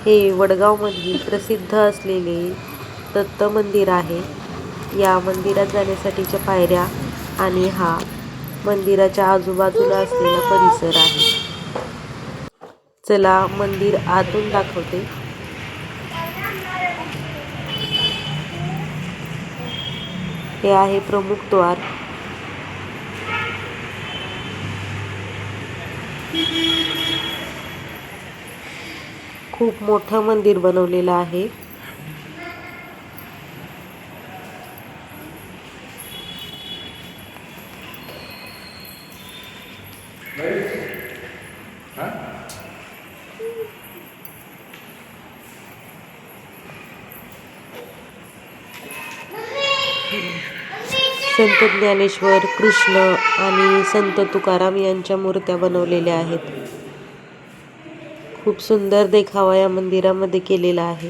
हे वडगावमधील प्रसिद्ध असलेले दत्त मंदिर आहे। या मंदिरात जाण्यासाठीच्या पायऱ्या आणि हा मंदिराच्या आजूबाजूला असलेला परिसर आहे। चला मंदिर आतून दाखवते। हे आहे प्रमुख द्वार। खूप मोठं मंदिर बनवलेलं आहे। संत ज्ञानेश्वर, कृष्ण आणि संत तुकाराम यांच्या मूर्त्या बनवलेल्या आहेत। खूप सुंदर देखावा या मंदिरामध्ये केलेला आहे।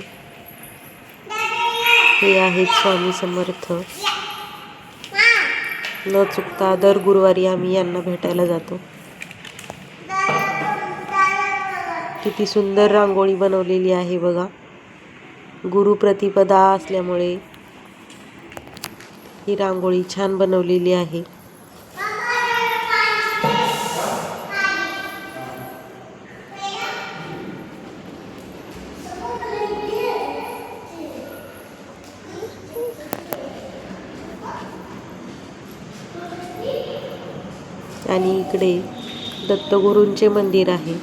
हे आहेत स्वामी समर्थ। न चुकता दर गुरुवारी आम्ही यांना भेटायला जातो। किती सुंदर रांगोळी बनवलेली आहे बघा। गुरुप्रतिपदा असल्यामुळे ही रांगोळी छान बनवलेली आहे। आणि इकडे दत्तगुरूंचे मंदिर आहे।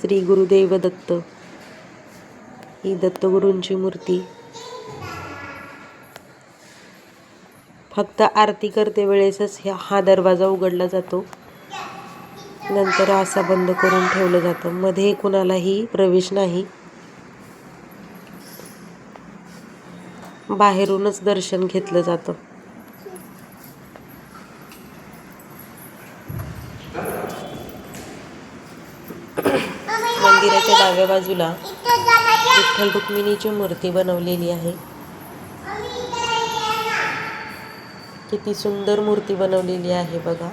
श्री गुरुदेव दत्त ही दत्तगुरूंची मूर्ती। फक्त आरती करते वेळेसच हा दरवाजा उघडला जातो, नंतर असा बंद करून ठेवलं जातं। मध्ये कुणालाही प्रवेश नाही, बाहेरूनच दर्शन घेतलं जातं। मंदिराच्या डाव्या बाजूला विठ्ठल रुक्मिणीची मूर्ती बनवलेली आहे। किती सुंदर मूर्ती बनवलेली आहे बघा।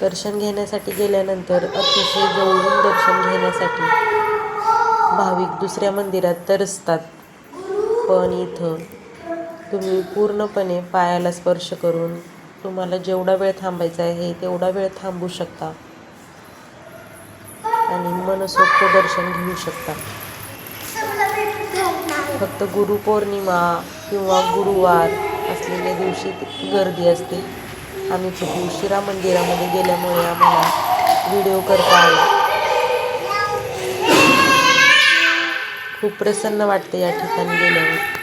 दर्शन घेण्यासाठी गेल्यानंतर अतिशय जवळून दर्शन घेण्यासाठी भाविक दुसऱ्या मंदिरात तरसतात, पण इथं तुम्ही पूर्णपणे पायाला स्पर्श करून तुम्हाला जेवढा वेळ थांबायचा आहे तेवढा वेळ थांबू शकता आणि मनसोक्त दर्शन घेऊ शकता। फक्त गुरुपौर्णिमा किंवा गुरुवार असलेल्या दिवशी गर्दी असते। आम्ही खूप उशिरा मंदिरामध्ये गेल्यामुळे आम्हाला व्हिडिओ करता आला। खूप प्रसन्न वाटते या ठिकाणी गेल्यावर।